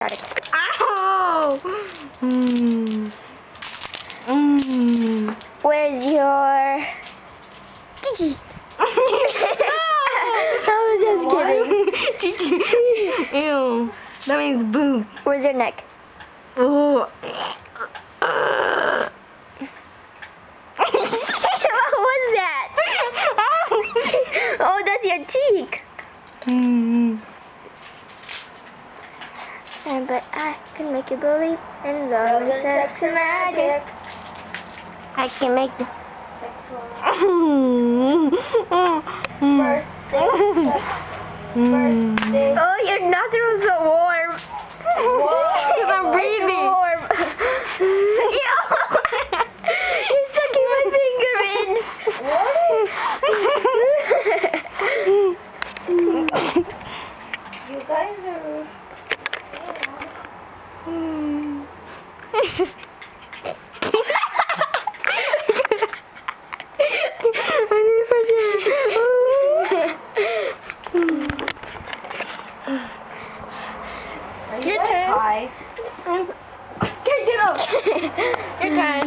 started. Ow! Where's your Gigi? I was just kidding. Ew. That means boo. Where's your neck? Oh. What was that? Oh, that's your cheek. But I can make you believe in love and sex and magic. I can make you birthday. Oh, your nostrils are warm. Because I'm breathing. Warm. You're sucking my finger in. You guys are... Your turn. Get up. Your turn.